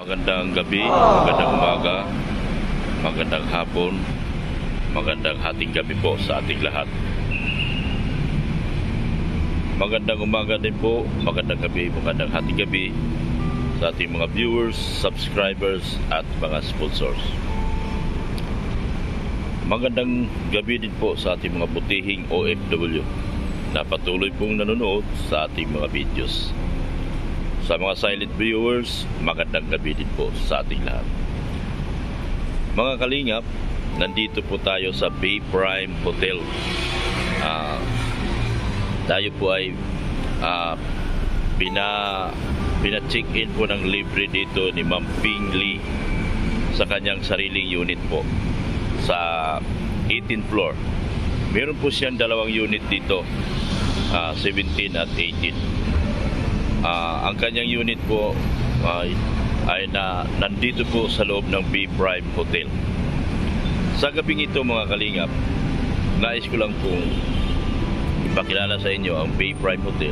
Magandang gabi, magandang umaga, magandang hapon, magandang hating gabi po sa ating lahat. Magandang umaga din po, magandang gabi, magandang hating gabi sa ating mga viewers, subscribers at mga sponsors. Magandang gabi din po sa ating mga butihing OFW na patuloy pong nanonood sa ating mga videos. Sa mga silent viewers, magandang gabi din po sa ating lahat. Mga kalingap, nandito po tayo sa Bay Prime Hotel. Tayo po ay pina-check-in po ng libre dito ni Ma'am Ping Lee sa kanyang sariling unit po sa 18th floor. Meron po siyang dalawang unit dito, 17 at 18. Ang kanyang unit po ay nandito po sa loob ng Bay Prime Hotel. Sa gabing ito mga kalingap, nais ko lang pong ipakilala sa inyo ang Bay Prime Hotel,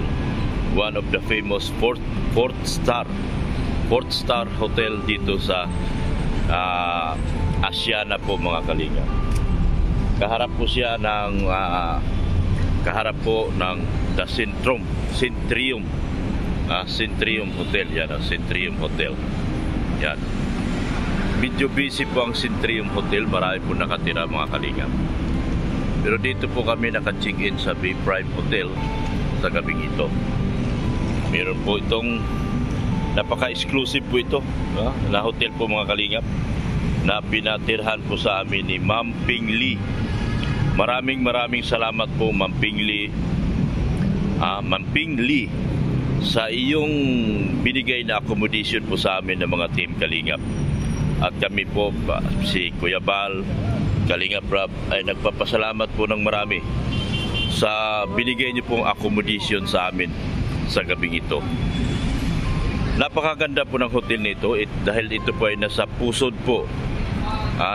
one of the famous fourth star hotel dito sa Asiana po mga kalingap. Kaharap po siya ng The Centrium Hotel. Yan ang Centrium Hotel. Yan. Medyo busy po ang Centrium Hotel. Marami po nakatira mga kalingap. Pero dito po kami naka-check-in sa Bay Prime Hotel sa gabing ito. Meron po itong napaka-exclusive po ito na hotel po mga kalingap na pinatirhan po sa amin ni Ma'am Ping Lee. Maraming salamat po Ma'am Ping Lee. Ma'am Ping Lee, sa iyong binigay na accommodation po sa amin ng mga team Kalingap. At kami po, si Kuya Bal, Kalingap Rob, ay nagpapasalamat po ng marami sa binigay niyo pong accommodation sa amin sa gabing ito. Napakaganda po ng hotel nito dahil ito po ay nasa pusod po.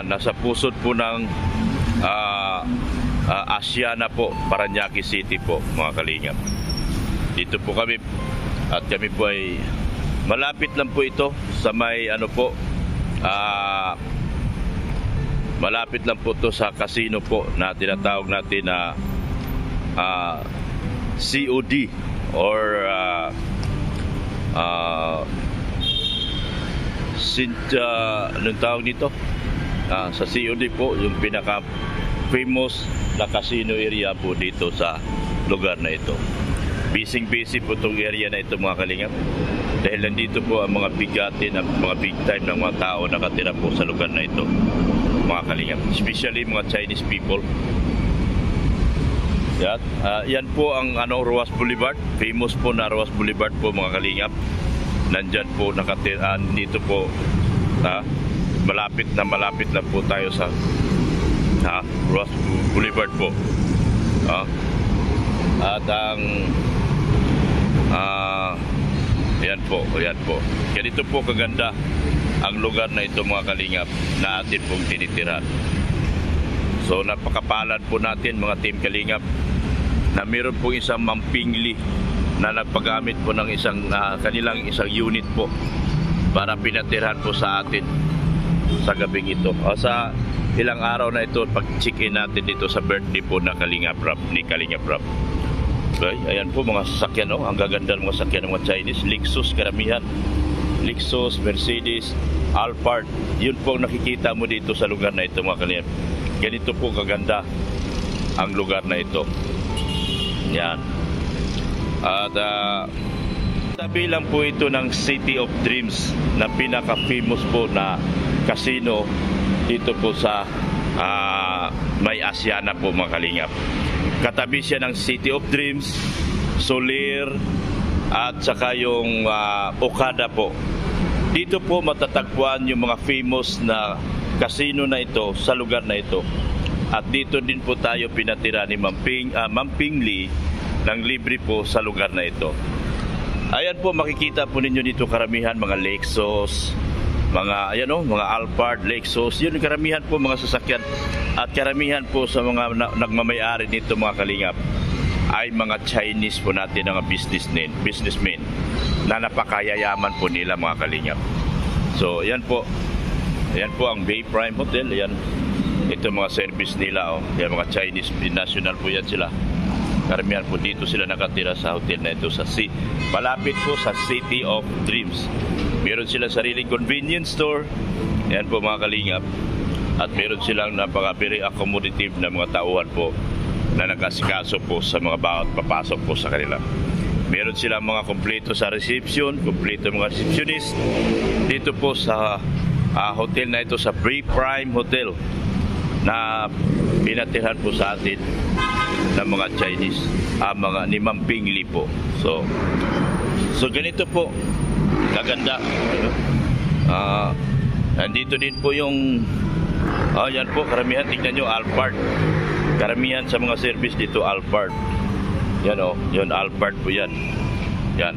Nasa pusod po ng Asiana po, Parañaque City po mga Kalingap. Dito po kami at kami po ay malapit lang po ito sa may malapit lang po ito sa casino po na tinatawag natin na COD or anong tawag nito? Sa COD po, yung pinaka famous na casino area po dito sa lugar na ito. Busy po itong area na ito mga kalingap dahil nandito po ang mga bigatin at mga big time ng mga tao nakatira po sa lugar na ito mga kalingap, especially mga Chinese people. Yan po ang Roas Boulevard, famous po na Roas Boulevard po mga kalingap. Nandyan po nakatira dito po, malapit lang po tayo sa Roas Boulevard po. At ang yan po. Ganito po kaganda ang lugar na ito mga kalingap na atin pong tinitirahan. So napakapalad po natin mga team Kalingap na meron pong isang Ma'am Ping Lee na nagpagamit po ng kanilang isang unit po para pinatirahan po sa atin sa gabing ito. Sa ilang araw na ito pag-check-in natin dito sa birthday po na Kalingap Rob, ni Kalingap Rob. Okay, ayan po mga sasakyan, ang gaganda ng mga sasakyan ng mga Chinese, Lexus karamihan, Lexus, Mercedes, Alphard, yun po ang nakikita mo dito sa lugar na ito mga kalingap. Ganito po kaganda ang lugar na ito. Yan. At tabi lang po ito ng City of Dreams na pinaka-famous po na casino dito po sa may Asiana po mga kalingap. Katabi siya ng City of Dreams, Soler at saka yung Okada po. Dito po matatagpuan yung mga famous na casino na ito sa lugar na ito. At dito din po tayo pinatira ni Ma'am Ping Lee ng libre po sa lugar na ito. Ayan po, makikita po ninyo dito karamihan mga Lexus, mga Alphard, Lexus, yun karamihan po mga sasakyan. At karamihan po sa mga nagmamayari nito mga kalingap ay mga Chinese po natin, mga businessmen na napakayayaman po nila mga kalingap. So, yan po. Yan po ang Bay Prime Hotel. Yan. Ito mga service nila. Oh. Yan mga Chinese national po yan sila. Karamihan po dito sila nakatira sa hotel na ito sa malapit po sa City of Dreams. Meron silang sariling convenience store. Yan po mga kalingap. At meron silang very accommodative na mga tauhan po na nagkasikaso po sa mga bawat papasok po sa kanila. Meron silang mga kumpleto sa reception, kumpleto mga receptionist dito po sa hotel na ito sa Bay Prime Hotel na pinatirahan po sa atin ng mga Chinese, mga ni Ma'am Ping Li po. So ganito po kaganda. Nandito din po yung yan po, karamihan tingnan nyo Alphard. Karamihan sa mga service dito Alphard. Yan yun Alphard po yan. Yan.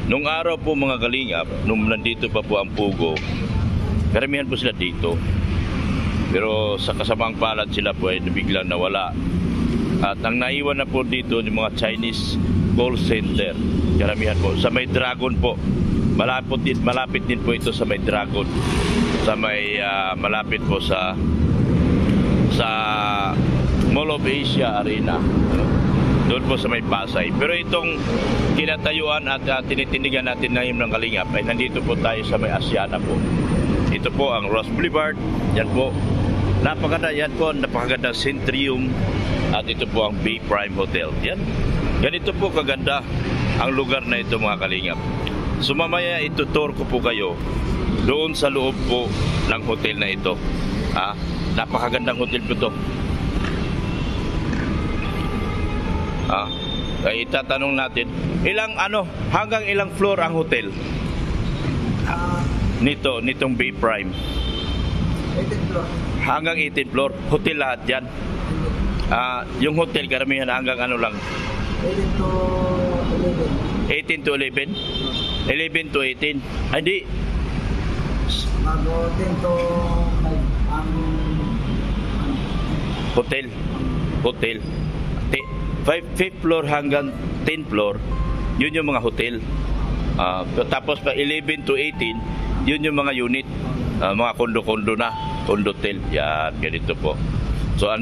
Nung araw po mga kalingap, nung nandito pa po ang Pugo, karamihan po sila dito. Pero sa kasamang palad sila po ay biglang nawala. At ang naiwan na po dito yung mga Chinese call center. Karamihan po. Sa may Dragon po. Malapit din po ito sa may Dragon. Sa may malapit po sa Mall of Asia Arena. Doon po sa may Pasay. Pero itong kinatayuan at tinitindigan natin ngayon ng kalingap ay nandito po tayo sa may Asiana po. Ito po ang Ross Boulevard. Yan po. Napakaganda Centrium. At ito po ang Bay Prime Hotel. Yan. Ganito po kaganda ang lugar na ito mga kalingap. So mamaya itutur ko po kayo doon sa loob po ng hotel na ito. Napakagandang hotel po ito. Itatanong natin, hanggang ilang floor ang hotel? Nitong Bay Prime. 18 floor. Hanggang 18 floor. Hotel lahat yan. Yung hotel karamihan hanggang lang? 18 to 11. 11 to 18. Hindi. Mag-10 to 5 ang hotel. 5th floor hanggang 10th floor, yun yung mga hotel. Tapos pa 11 to 18, yun yung mga unit, mga kondo-kondo na, kondotel. Yan, ganito po. So,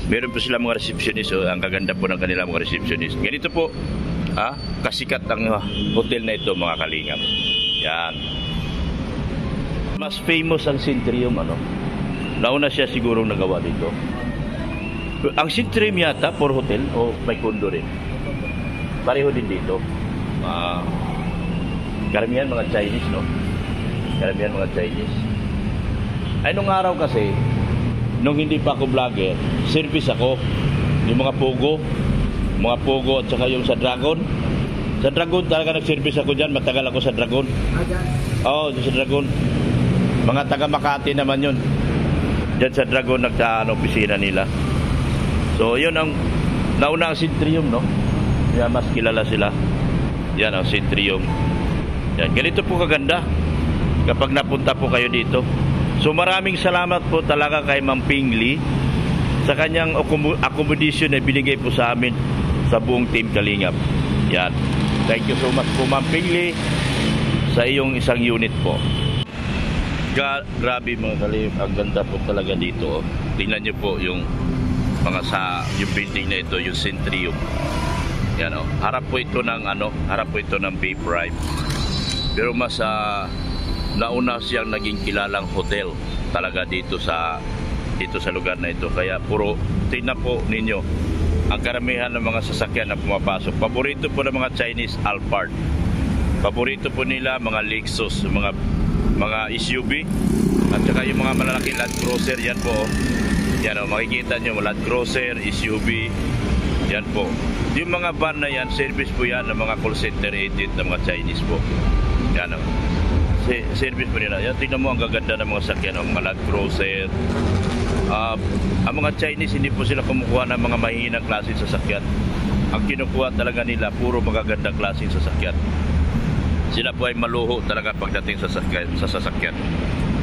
meron po sila mga receptionist. Ang gaganda po ng kanilang mga receptionist. Ganito po, kasikat ang hotel na ito, mga kalingap. Yan. Mas famous ang Centrium, nauna siya sigurong nagawa dito. Ang Centrium yata for hotel o may kondo rin? Pareho din dito. Karamihan mga Chinese, no? Karamihan mga Chinese. Ay, nung araw kasi, nung hindi pa ako vlogger, service ako. Yung mga Pogo at saka yung sa Dragon. Sa Dragon talaga nag-service ako dyan. Matagal ako sa Dragon. Oo, sa Dragon. Mga taga Makati naman yun. Dyan sa Dragon opisina nila. So, yun ang nauna ang Centrium, no? Yan, mas kilala sila. Yan ang Centrium. Yan, ganito po kaganda kapag napunta po kayo dito. So, maraming salamat po talaga kay Ma'am Ping Li sa kanyang accommodation na binigay po sa amin sa buong team Kalingap. Yan. Thank you so much po Ma'am Ping Li sa iyong isang unit po. Grabe mga Kalingap, ang ganda po talaga dito. Tingnan nyo po yung yung building na ito, yung Centrium. Yan harap po ito ng Bay Prime. Pero mas nauna siyang naging kilalang hotel talaga dito sa lugar na ito. Kaya tingnan po ninyo ang karamihan ng mga sasakyan na pumapasok. Paborito po ng mga Chinese Alphard. Paborito po nila mga Lexus, mga SUV at saka yung mga malalaking Land Cruiser. Yan po. Yan makikita nyo, Land Cruiser, SUV. Yan po. Yung mga van na yan, service po yan ng mga call center agent ng mga Chinese po. Yan service po nila. Yan, tingnan mo ang gaganda ng mga sakyan, ng mga Land Cruiser. Ang mga Chinese, hindi po sila kumukuha ng mga mahihinang klaseng sasakyan. Ang kinukuha talaga nila, puro magagandang klaseng sasakyan. Sila po ay maluho talaga pagdating sa sasakyan.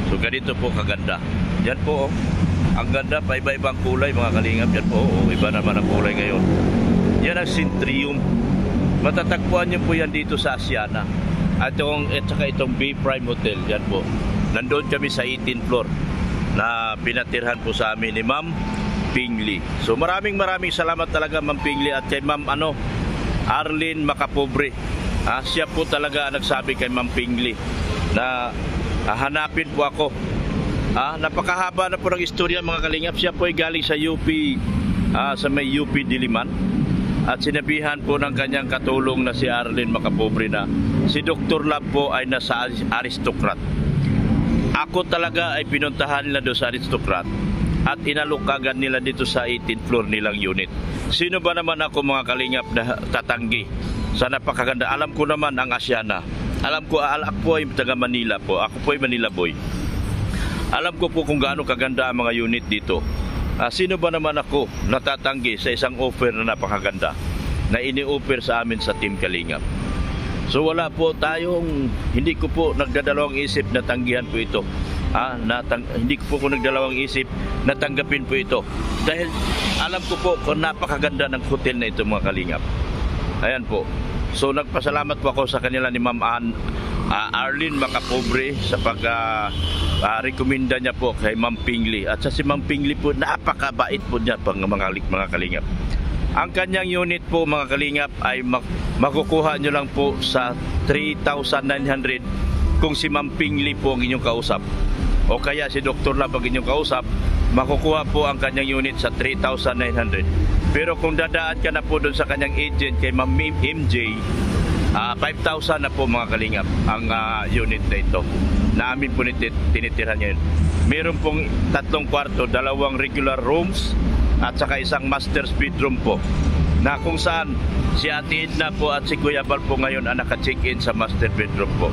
So, ganito po kaganda. Yan po, ang ganda, pa iba-ibang kulay mga Kalingap. Yan po, iba naman ang kulay ngayon. Yan ang Centrium. Matatagpuan nyo po yan dito sa Asiana. at saka itong B Prime Hotel. Yan po. Nandoon kami sa 18th floor na pinatirhan po sa amin ni Ma'am Pingli. So maraming salamat talaga Ma'am Pingli at kay Ma'am Arlene Macapobre. Siya po talaga ang nagsabi kay Ma'am Pingli na hanapin po ako. Napakahaba na po ng istorya mga kalingap. Siya po ay galing sa UP, sa may UP Diliman. At sinabihan po ng kanyang katulong na si Arlene Macapobre na si Dr. Love po ay nasa aristocrat. Ako talaga ay pinuntahan nila doon sa aristocrat at inalukagan nila dito sa 18th floor nilang unit. Sino ba naman ako mga kalingap na tatanggi sa napakaganda? Alam ko naman ang Asiana. Alam ko, ako ay taga Manila po. Ako po ay Manila boy. Alam ko po kung gaano kaganda ang mga unit dito. Sino ba naman ako natatanggi sa isang offer na napakaganda na ini-offer sa amin sa Team Kalingap? So wala po tayong, hindi ko po nagdadalawang isip na tanggihan po ito. Hindi ko po nagdalawang isip na tanggapin po ito. Dahil alam ko po kung napakaganda ng hotel na ito mga Kalingap. Ayan po. So nagpasalamat po ako sa kanila ni Ma'am Arlene Macapobre sa pag-rekomenda niya po kay Ma'am Pingli. At sa si Ma'am Pingli po, napakabait po niya pang mga Kalingap. Ang kanyang unit po mga Kalingap ay makukuha nyo lang po sa 3,900 kung si Ma'am Pingli po ang inyong kausap. O kaya si Dr. Love ang inyong kausap, makukuha po ang kanyang unit sa 3,900. Pero kung dadaan ka na po doon sa kanyang agent kay Ma'am MJ, 5,000 na po mga Kalingap ang unit na ito na amin po tinitirhan ngayon. Meron pong 3 kwarto, 2 regular rooms at saka isang master's bedroom po na kung saan si Ate Edna po at si Kuya Bal po ngayon ang naka-check-in sa master bedroom po.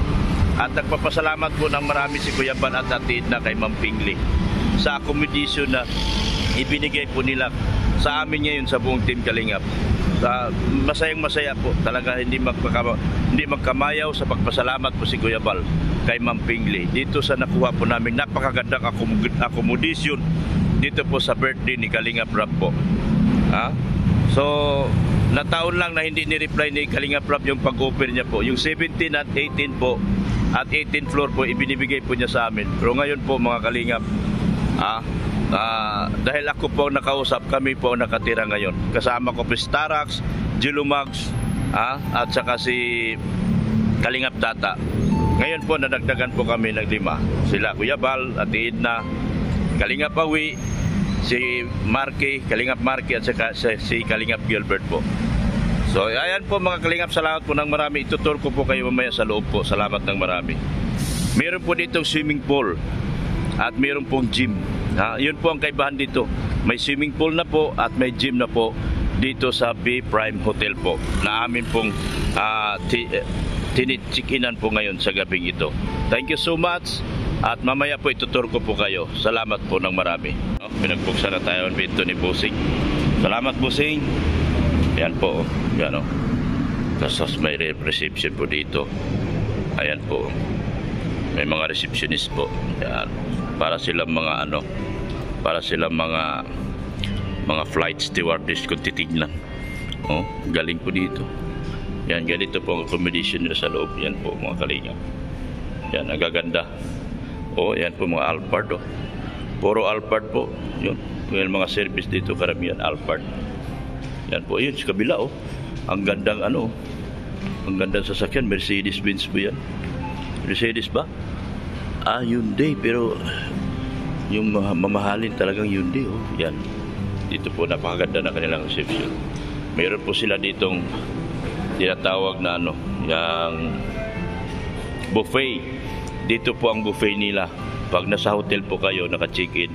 At nagpapasalamat po ng marami si Kuya Bal at Ate Edna kay Ma'am Pingli sa accommodation na ibinigay po nila sa amin ngayon sa buong Team Kalingap. Masayang-masaya po talaga, hindi magkamayaw sa pagpasalamat po si Kuya Bal kay Ma'am Pingli dito sa nakuha po namin napakagandang accommodation dito po sa birthday ni Kalingap Rap po. So nataon lang na hindi ni-reply ni Kalingap Rap yung pag-offer niya po. Yung 17 at 18 po at 18th floor po ibinibigay po niya sa amin. Pero ngayon po mga Kalingap, dahil ako po nakausap, kami po nakatira ngayon. Kasama ko po Starax, Jilumags, at saka si Kalingap Tata. Ngayon po nadagdagan po kami ng 5. Sila Kuya Bal, Ate Edna, Kalingap Awi, si Kalingap Marky at saka si Kalingap Gilbert po. So ayan po mga Kalingap, salamat po ng marami. Itutur ko po kayo mamaya sa loob po. Salamat ng marami. Meron po ditong swimming pool at meron pong gym. Yun po ang kaibahan dito. May swimming pool na po at may gym na po dito sa B Prime Hotel po na amin pong tinichikinan po ngayon sa gabing ito. Thank you so much at mamaya po itutur ko po kayo. Salamat po ng marami. Pinagbuksan na tayo ang pinto ni Busing. Salamat Busing. Yan po. Yan o. Tapos may reception po dito. Ayan po. May mga receptionist po. Yan. Para silang mga mga flight stewardess kung titignan. Galing po dito. Yan, ganito po ang accommodation nila sa loob. Yan po mga Kalingap. Yan, ang gaganda. Yan po mga Alphard. Puro Alphard po. Yun. Yung mga service dito karamihan Alphard. Yan po. Yun, sa kabila ang gandang ang gandang sasakyan. Mercedes-Benz po yan. Mercedes ba? Hyundai, pero yung mamahalin talagang Hyundai. Yan. Dito po napakaganda na kanilang reception. Meron po sila ditong tinatawag na yung buffet. Dito po ang buffet nila. Pag nasa hotel po kayo naka-check-in,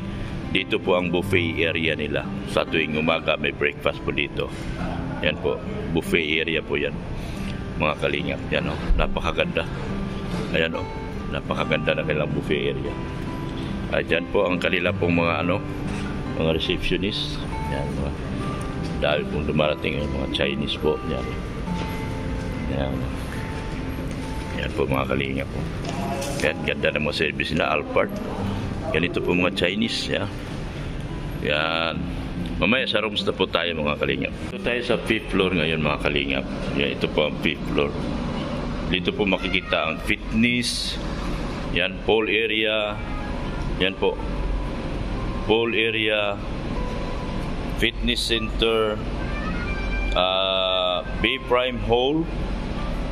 dito po ang buffet area nila. Sa tuwing umaga may breakfast po dito. Yan po, buffet area po yan. Mga Kalingap, yan napakaganda. Ayan napakaganda na kanilang buffet area. Dyan po ang kanila pong mga mga receptionist. Yan, dahil pong dumarating yung mga Chinese po. Yan. Yan. Yan po mga Kalingap po. Yan, ganda ng mga service na Alphard. Ganito po mga Chinese. Yan. Yan. Mamaya sa rooms na po tayo mga Kalingap. Ito tayo sa 5th floor ngayon mga Kalingap. Yan, ito po ang 5th floor. Dito po makikita ang fitness. Yan, pool area. Yan po. Pool area. Fitness center. Bay Prime Hall.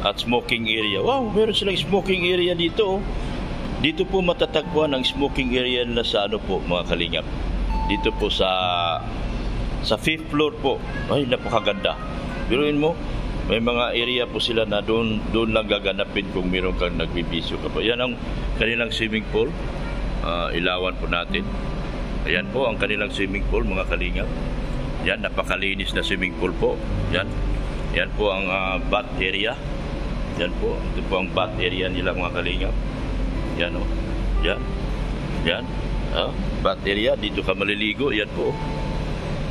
At smoking area. Wow, meron silang smoking area dito. Dito po matatagpuan ang smoking area nila sa ano po, mga kalingap. Dito po sa 5th floor po. Ay, napakaganda. Biruin mo, may mga area po sila na doon lang gaganapin kung meron kang nagbibisyo ka po. Yan ang kanilang swimming pool. Ilawan po natin. Ayan po ang kanilang swimming pool, mga kalingap. Yan, napakalinis na swimming pool po. Yan. Yan po ang bath area. Yan po. Ito po ang bath area nila, mga kalingap. Yan o. Yan. Yan. Bath area. Dito ka maliligo. Yan po.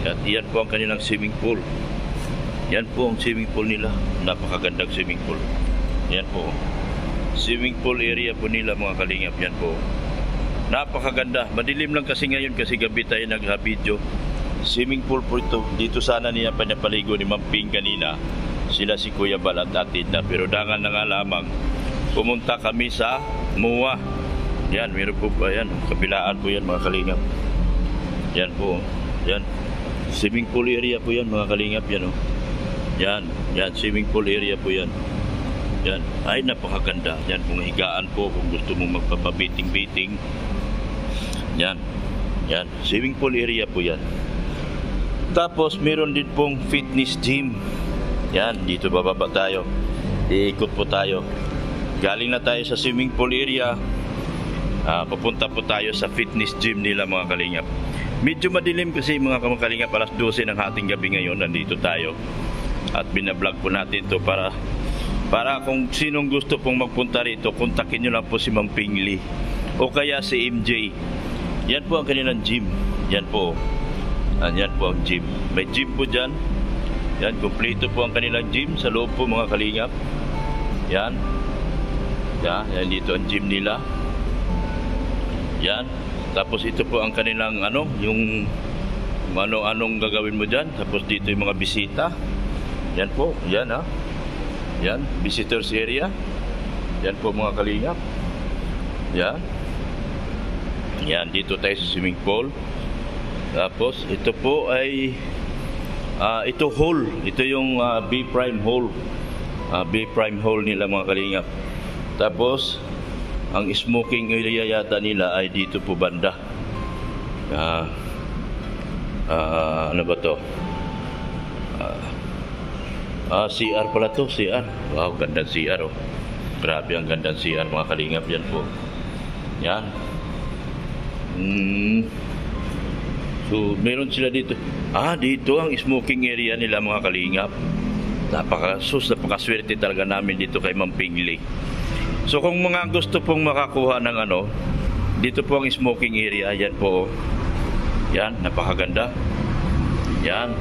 Yan. Yan po ang kanilang swimming pool. Yan po ang swimming pool nila. Napakagandang swimming pool. Yan po. Swimming pool area po nila, mga kalingap. Yan po. Napakaganda. Madilim lang kasi ngayon kasi gabi tayo nag-video. Swimming pool po ito. Dito sana niya pinapaligo ni Ma'am Ping kanina. Sila si Kuya Bal at atid na. Pero dangan na nga lamang. Pumunta kami sa MUA. Yan, meron po ba yan? Kabilaan po yan, mga kalingap. Yan po. Yan. Swimming pool area po yan, mga kalingap. Yan o. Yan. Yan, swimming pool area po yan. Yan. Ay, napakaganda. Yan, kung higaan po, kung gusto mo magpapabiting-biting. Yan. Yan. Swimming pool area po yan. Tapos, meron din pong fitness gym. Yan, dito bababa tayo. Iikot po tayo. Galing na tayo sa swimming pool area. Papunta po tayo sa fitness gym nila, mga kalingap. Medyo madilim kasi, mga kalingap, alas 12 ng hating gabi ngayon. Nandito tayo. At binablog po natin to para kung sinong gusto pong magpunta rito, kontakin nyo lang po si Ma'am Ping Lee o kaya si MJ. Yan po ang kanilang gym. Yan po. Yan po ang gym. May gym po dyan. Yan, kumpleto po ang kanilang gym sa loob po, mga kalingap. Yan. Yan, dito ang gym nila. Yan. Tapos ito po ang kanilang yung anong gagawin mo dyan. Tapos dito yung mga bisita. Yan po. Yan ha. Yan. Visitors area. Yan po, mga kalingap. Yan. Yan. Dito tayo sa swimming pool. Tapos ito po ay ito hall. Ito yung Bay Prime Hall. Bay Prime Hall nila, mga kalingap. Tapos ang smoking area yata nila ay dito po banda. Ano ba to? CR pala to, CR. Wow, gandang CR oh. Grabe ang gandang CR, mga kalingap. Yan po. Yan. So, meron sila dito. Dito ang smoking area nila, mga kalingap. Napakaswerte talaga namin dito kay Ma'am Ping Lee. So, kung mga gusto pong makakuha ng dito po ang smoking area. Yan po. Yan, napakaganda. Yan.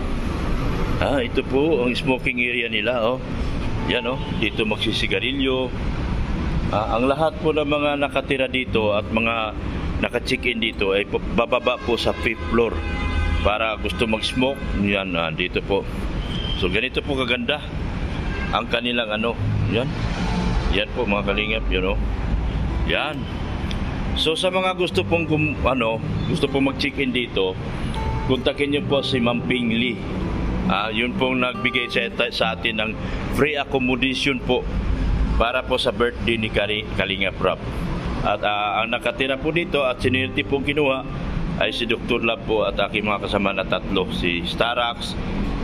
Ito po ang smoking area nila, oh. Yan, oh. Dito magsisigarilyo. Ang lahat po ng mga nakatira dito at mga naka-check-in dito ay bababa po sa 5th floor para gusto mag-smoke. Yan, dito po. So, ganito po kaganda ang kanilang yan. Yan po, mga kalingap, yun, oh. Yan. So, sa mga gusto pong gusto pong mag-check-in dito, kontakin niyo po si Ma'am Ping Lee. Yun pong nagbigay sa atin ng free accommodation po para po sa birthday ni Kalingap Rap. At ang nakatira po dito at sinirti pong kinuha ay si Dr. Lab po at aking mga kasama na tatlo. Si Starax,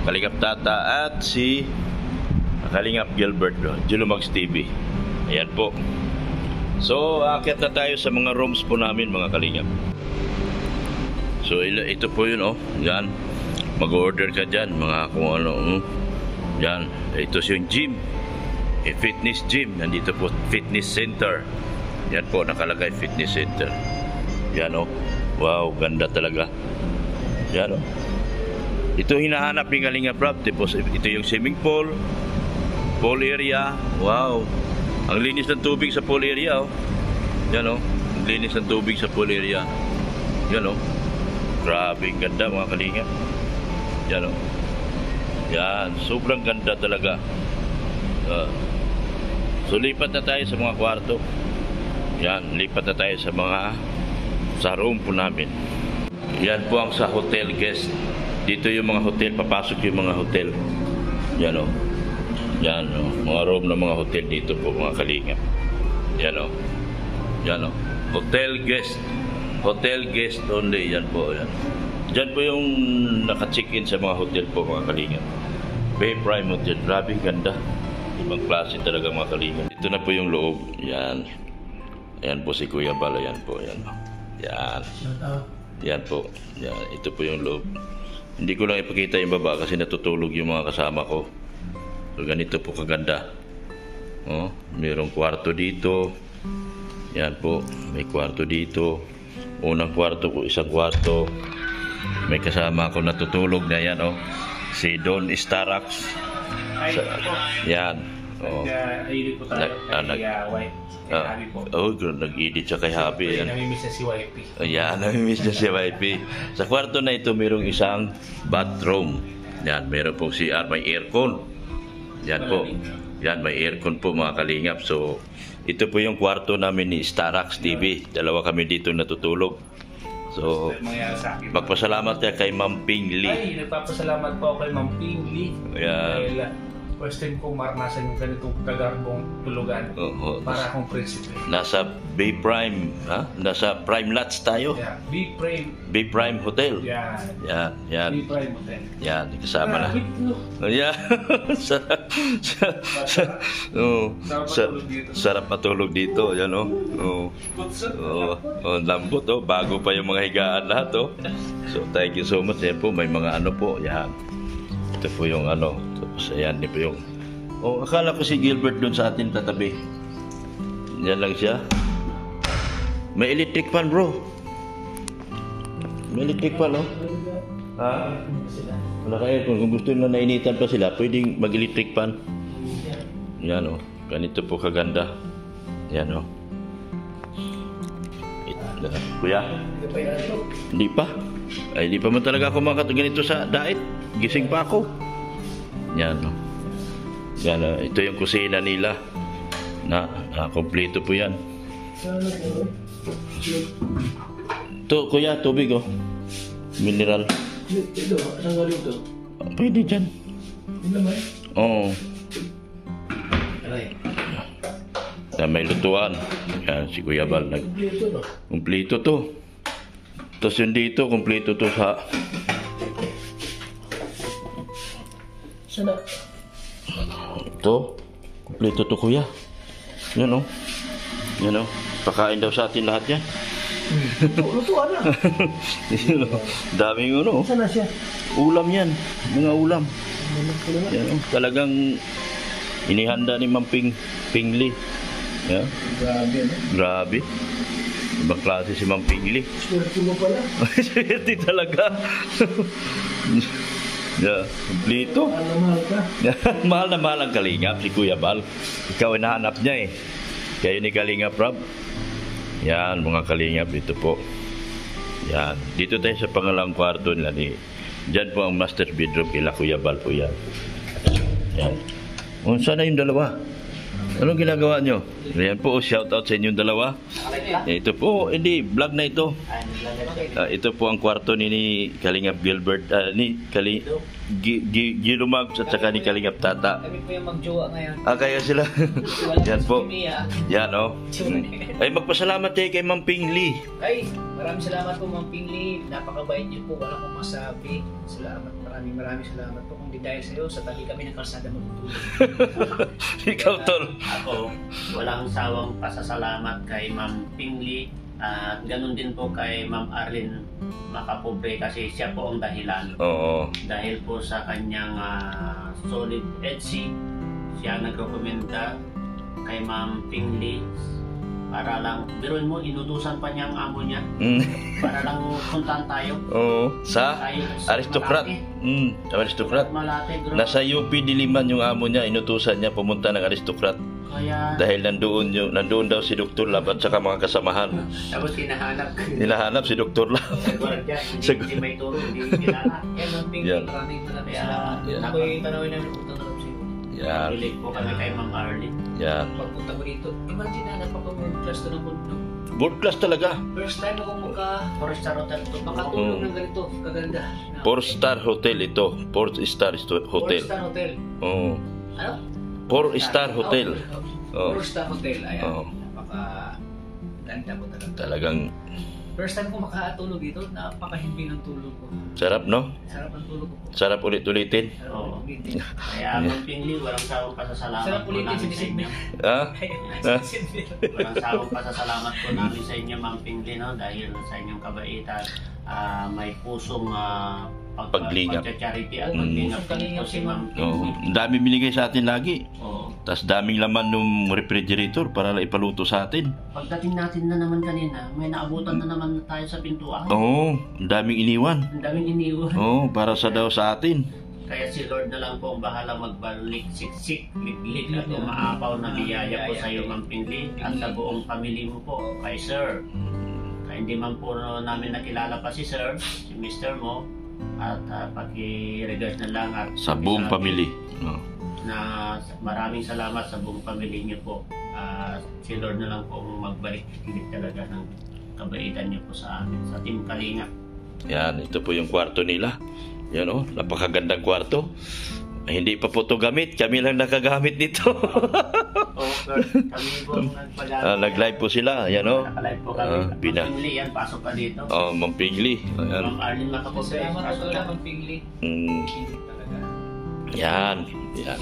Kalingap Tata at si Kalingap Gilbert, Julumags TV. Ayan po. So, aakyat na tayo sa mga rooms po namin, mga kalingap. So, ito po yun, oh. Yan. Mag-order ka dyan, mga kung ano. Yan. Ito yung gym. Fitness gym. Nandito po, fitness center. Yan po, nakalagay fitness center. Yan, oh. Wow, ganda talaga. Yan, oh. Ito hinahanap ng Kalingap Rap. Ito yung swimming pool. Pool area. Wow. Ang linis ng tubig sa pool area, oh. Yan, oh. Ang linis ng tubig sa pool area. Yan, oh. Grabe, ganda, mga kalingap. Yan, oh. Yan, sobrang ganda talaga. So lipat na tayo sa mga kwarto. Yan, lipat na tayo sa room po namin. Yan po ang sa hotel guest. Dito yung mga hotel, papasok yung mga hotel. Yan o. Yan o, mga room ng mga hotel dito po mga kalingap. Yan o. Yan o. Hotel guest. Hotel guest only. Yan po. Yan. Diyan po yung naka-check-in sa mga hotel po mga kalingap. Bay Prime Hotel. Grabe, ganda. Ibang klase talaga mga kalingap. Ito na po yung loob. Yan. Yan po si Kuya Bal. Yan po. Yan. Yan. Yan po. Yan. Ito po yung loob. Hindi ko lang ipakita yung baba kasi natutulog yung mga kasama ko. So ganito po kaganda. Oh, mayroong kwarto dito. Yan po. May kwarto dito. Unang kwarto ko, isang kwarto. May kasama ako natutulog na yan. Oh. Si Don Starax. Yan. Oh. Nag-edit po tayo kay wife. Kay Habi po. Oh, nag-edit siya kay Habi. Kasi namimiss niya si YP. Ayan, namimiss niya si YP. Sa kwarto na ito, mayroong isang bathroom. Yan, mayroon pong CR, may aircon. Yan po. Yan, may aircon po mga kalingap. So, ito po yung kwarto namin ni Starax TV. Dalawa kami dito natutulog. So, Mangyayari sa akin. magpasalamat niya kay Ma'am Ping Lee. Ay, nagpapasalamat po ako kay Ma'am Ping Lee. Ayan. Dahil first time kong maranasan yung ganitong kagarbong tulugan. Oo. Para akong prinsipe. Nasa Bay Prime, ha? Nasa Prime Lots tayo. Yeah, B-Prime. Bay Prime Hotel. Yan. Yan, yan. B-Prime Hotel. Yan, kasama na. Wait, no. Oh, yeah. Oh, sarap matulog dito. Yan, oh. Oh. Oh, oh, lambot, oh. Bago pa yung mga higaan lahat, oh. So, thank you so much. Yan po, may mga ano po. Yan. Ito po yung ano. Tapos, ayan, ito po yung... Oh, akala ko si Gilbert doon sa atin tatabi. Yan lang siya. May electric fan, bro. May electric fan, oh. Ha? Wala kayo, kung gusto nila nainitan pa sila, pwedeng mag-electric fan. Yan o, ganito po kaganda. Yan o. Kuya? Hindi pa. Ay, hindi pa man talaga ako ganito sa diet. Gising pa ako. Yan o. Yan o, ito yung kusina nila. Kompleto po yan. Ito, kuya, tubig o. Mineral. Ito, saan galing ito? Pwede dyan. Hindi naman. Oo. Aray. Na may lutuan. Yan, si Kuya Bal. Dito, no? Kompleto to. Tapos yun dito, kompleto to sa... Sana? Ito. Kompleto to, Kuya. Yan o. Yan o. Pakain daw sa atin lahat yan. Lutuan na. Yan o. Daming ano. Saan na siya? Ulam yan. Mga ulam. Yan o. Talagang inihanda ni Ma'am Ping Lee. Yan. Grabe, no? Grabe. Ibang klase si Ma'am Ping Lee. Swerte mo pala. Swerte talaga. Yeah, kompleto. Mahal ka. Mahal na mahal ang Kalingap, si Kuya Bal. Ikaw ay nahanap niya eh. Kayo ni Kalingap Rob. Yan, mga Kalingap, dito po. Yan, dito tayo sa pangalawang kwarto nila ni. Diyan po ang master bedroom kila Kuya Bal po yan. Yan. Saan na yung dalawa? Anong ginagawa nyo? Yan po, shout out sa inyong dalawa. Ito po, hindi, vlog na ito. Ito po ang kwarto ni Kalingap Gilbert, Gilumag at saka ni Kalingap Tata. Kami po yung magjowa ngayon. Kaya sila. Yan po. Yan o. Ay, magpasalamat tayo kay Ma'am Ping Lee. Ay, maraming salamat po Ma'am Ping Lee. Napakabait niyo po. Wala akong masabi. Salamat. Maraming salamat po. Kung di dahil sa iyo, sa tabi kami ng kalsada magtutulog. Ikaw, Tol. Ako, walang sawang pasasalamat kay Ma'am Ping Lee at ganun din po kay Ma'am Arlene Macapobre kasi siya po ang dahilan. Oo. Dahil po sa kanyang solid Etsy, siya nagrekomenda kay Ma'am Ping Lee para lang, biruin mo, inutusan pa niya ang amo niya para lang puntahan tayo. Oo. Sa Tayo aristocrat. Aristocrat. Malate, bro. Nasa UP Diliman yung amo niya, inutusan niya pumunta ng aristocrat. Kaya, Dahil nandoon daw si Dr. Lab at saka mga kasamahan. tapos Hinahanap si Dr. Lab. sa gwardiya, hindi may turo, hindi kilala. Kaya Ma'am Ping Yan. Lee, maraming Kaya, salamat. yan. Ako'y tanawin namin utang na loob sa iyo. Yan. Relate po kami kay Ma'am Arlene. Yan. Pagpunta ko dito, imagine na, napaka-world class to ng mundo. World class talaga. First time ako Four-star hotel to. makatulog ng ganito, kaganda. 4-star hotel ito. 4-star hotel. 4-star hotel. Oo. Ano? 4-star hotel. Oh. 4-star hotel, ayan. Oo. Napaka-ganda po talaga. Talagang First time ko makatulog dito, napakahimpi ng tulog ko. sarap, no? Sarap ang tulog ko. Sarap ulit-ulitin. Sarap Oo. ang ulitin. Kaya Ma'am Pingli, walang sawang pasasalamat Sarap po ulitin, namin sa sinisip inyo. Ah? Walang sawang pasasalamat po namin sa inyo, Ma'am Pingli, no? Dahil sa inyong kabaitan, may pusong Paglingap. pagcha-charity at paglingap din po si Ma'am Oo. Pingli. Ang dami binigay sa atin lagi. Oo. Tapos daming laman ng refrigerator para ipaluto sa atin. Pagdating natin na naman kanina, may naabutan na naman tayo sa pintuan. Oo. Ang daming iniwan. Ang daming iniwan. Oo. Para sa daw sa atin. Kaya si Lord na lang po ang bahala magbalik, siksik, liglig at umaapaw na biyaya po sa iyo, Ma'am Pingli, at sa buong pamilya mo po, kay Sir. Kaya hindi man po namin nakilala pa si Sir, si Mr. mo, at paki-regards na lang at Sa buong pamilya. Oo. na maraming salamat sa buong pamilya niyo po. Si Lord na lang po ang magbalik talaga ng kabaitan niyo po sa amin, sa Team Kalingap. Yan. Ito po yung kwarto nila. Yan o. Napakagandang kwarto. Hindi pa po ito gamit. Kami lang nakagamit nito. Kami po ang nagpagamit. Nag-live po sila. Yan o. Nakalive po kami. Ma'am Pingli, yan, pasok ka dito. Ma'am Pingli. Ayan. Ma'am Arlene Macapos, Salamat pasok talaga ka. ang pingli. Mm, Hindi talaga. yan. Yan.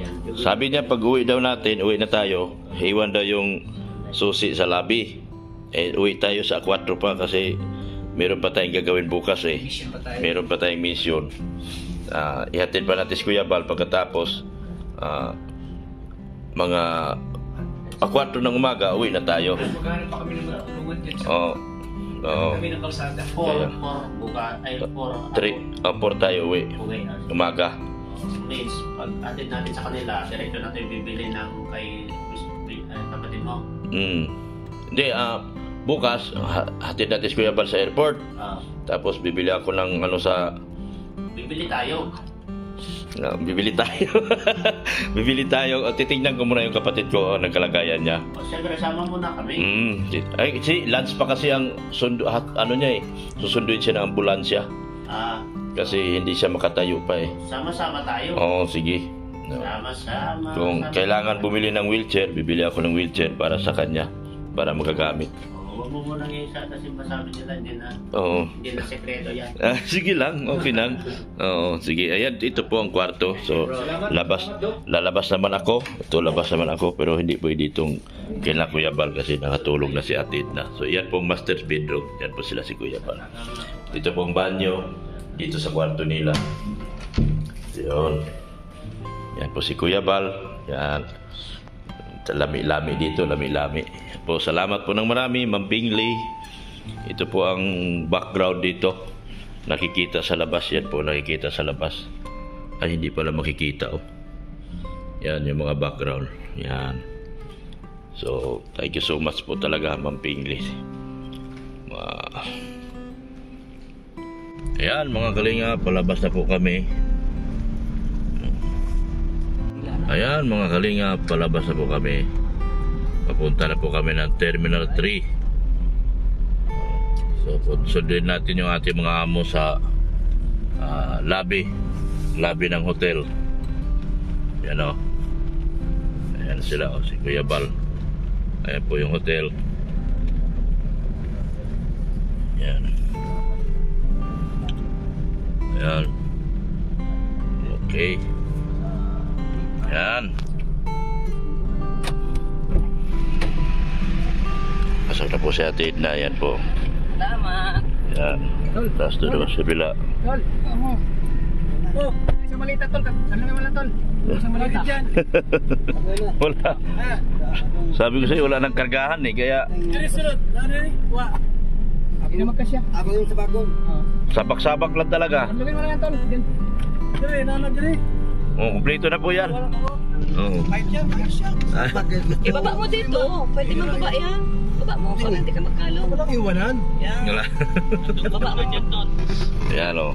Yan. Sabi niya pag uwi daw natin, uwi na tayo, iwan daw yung susi sa lobby. Uwi tayo sa 4 pa kasi meron pa tayong gagawin bukas eh. Mission pa tayo. Meron pa tayong mission. Ihatid pa natin si Kuya Bal pagkatapos mga 4 ng umaga, uwi na tayo. Maghanap pa kami ng matulungan dyan sa kami ng kalsada. 4 buka, ay 4 4 tayo uwi. uwi. Umaga. Means, pag atid natin sa kanila, diretso natin bibili ng kay kapatid mo. Hindi, bukas, hatid natin si Kuya Bal sa airport. Tapos bibili ako ng Bibili tayo. Bibili tayo. Bibili tayo. Titingnan ko muna yung kapatid ko ang kalagayan niya. O siyempre, sama muna kami. Ay, Lance pa kasi ang niya eh. Susunduin siya ng ambulansya. Kasi hindi siya makatayo pa eh. Sama-sama tayo. Oo, sige. Sama-sama. Kung kailangan bumili ng wheelchair, bibili ako ng wheelchair para sa kanya. Para magagamit. Huwag mo muna ngayon siya kasi masabi nila Oo. hindi na sekreto yan. Sige lang, okay lang. Oo, sige. Ayan, ito po ang kwarto. So, lalabas naman ako. Ito, labas naman ako. Pero hindi pwede itong kailan Kuya Bal kasi nakatulog na si Ate Edna. So, yan po ang master's bedroom. Yan po sila si Kuya Bal. Ito po ang banyo. Dito sa kwarto nila. Yun. Yan po si Kuya Bal. Yan. Lami-lami dito, lami-lami. Po, salamat po ng marami, Ma'am Pingli. Ito po ang background dito. Nakikita sa labas. Yan po, nakikita sa labas. Ay, hindi pala makikita, oh. Yan, yung mga background. Yan. So, thank you so much po talaga, Ma'am Pingli. Ayan, mga kalinga, palabas na po kami. Ayan, mga kalinga, palabas na po kami. Papunta na po kami ng Terminal 3. So, sundin natin yung ating mga amo sa lobby ng hotel. Yan o. Ayan sila o, si Kuya Bal. Ayan po yung hotel. Yan. Ayan. Okay. Yan. Pasok na po si Ate Edna. Yan po. Salamat. Yan. Tapos doon sa bila. Tol. Oh, sa malita tol. Ano naman lang tol? Sa malita dyan. Wala. Sabi ko sa'yo, wala nang kargahan eh. Kaya Diri sunod. Diri. Wa. Hindi naman kasya. Ako yung sa bagong. sabak-sabak lang talaga. Lugin mo lang tol. Diri, nana diri. Kumpleto na po yan. Oo. Kahit yan, kahit siya. Ibaba mo dito. Pwede mo baba yan. Baba mo para hindi ka magkalo. Walang iwanan. Yan. Wala. Baba mo dyan doon. Yan o.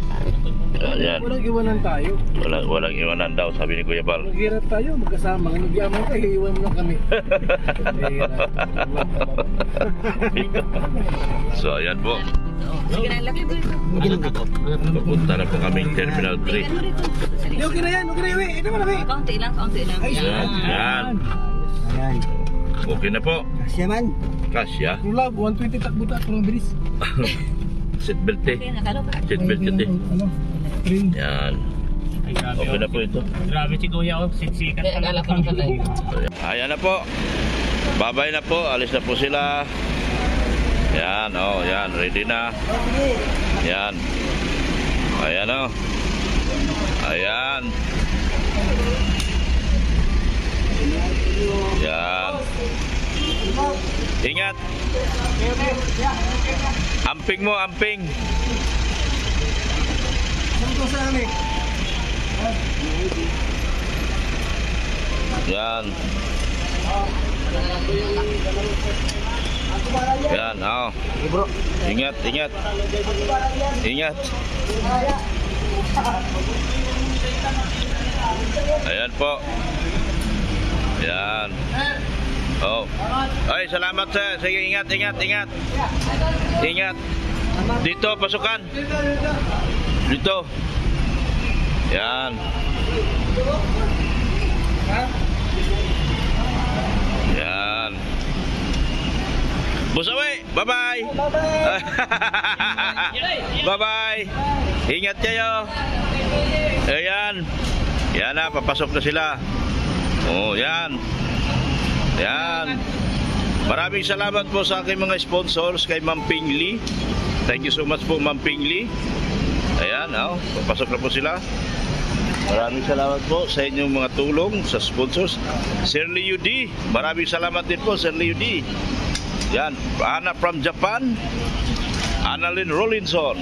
Yan. Walang iwanan tayo. Walang iwanan daw, sabi ni Kuya Bal. Maghirap tayo, magkasama. Nagyaman kayo, iwan mo lang kami. So, ayan po. Sige na, laki ba ito? Papunta na po kaming Terminal 3. Tingnan mo rito. Hindi, okay na yan, okay na yan. Ito mo na, Wi. Kaunti lang, kaunti lang. Yan. Yan. Ayan. Okay na po. Kasya man. Kasya. Yung love, 120 takbo ta, kurang bilis. Seatbelt eh. Okay, nakalo ka. Seatbelt yun eh. Ano? Train. Yan. Ay, grabe, Okay na po ito. Grabe si Kuya, siksikan Kaya akala ko nakalay. Ayan na po. Babay na po. Alis na po sila. Yan. Oh, yan. Ready na. Yan. Ayan oh. Ayan. Yan. Ingat. Amping mo, amping. Saan ko sa amin? Yan. Yan, oh. Ingat, ingat. Ingat. Ayan po. Yan. Oh. Ay, salamat sir. Sige, ingat, ingat, ingat. Ingat. Dito, pasukan. Dito. Yan. Yan. Busawi, bye-bye. Bye-bye. Ingat kayo. Ayan. Yan na, papasok na sila. Oh, yan. Yan. Maraming salamat po sa aking mga sponsors kay Ma'am Ping Lee. Thank you so much po, Ma'am Ping Lee. Ayan, oh, papasok na po sila. Maraming salamat po sa inyong mga tulong sa sponsors. Sir Liu D, maraming salamat din po, Sir Liu D. Yan, Ana from Japan, Annalyn Rollinson,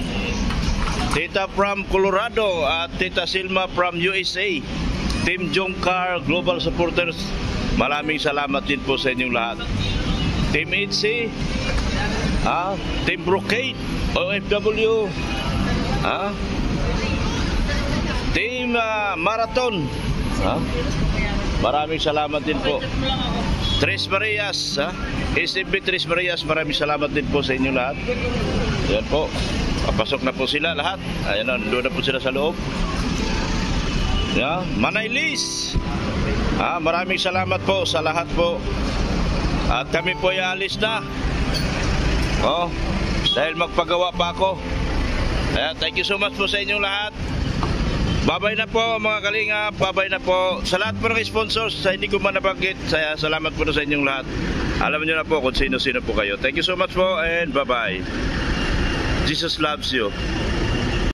Tita from Colorado, at Tita Silma from USA, Team Jongkar Global Supporters, maraming salamat din po sa inyong lahat. Team HC, Team Brocade, OFW, Team Marathon, maraming salamat din po. Tres Marias, SMB Tres Marias, maraming salamat din po sa inyo lahat. Ayan po, papasok na po sila lahat. Ayan na, doon na po sila sa loob. Manaylis, maraming salamat po sa lahat po. At kami po ay alis na. Dahil magpagawa pa ako. Ayan, thank you so much po sa inyong lahat. Babay na po mga kalingap, babay na po sa lahat po ng sponsors, sa hindi ko man nabanggit, saya salamat po sa inyong lahat. Alam niyo na po kung sino-sino po kayo. Thank you so much po and bye-bye. Jesus loves you.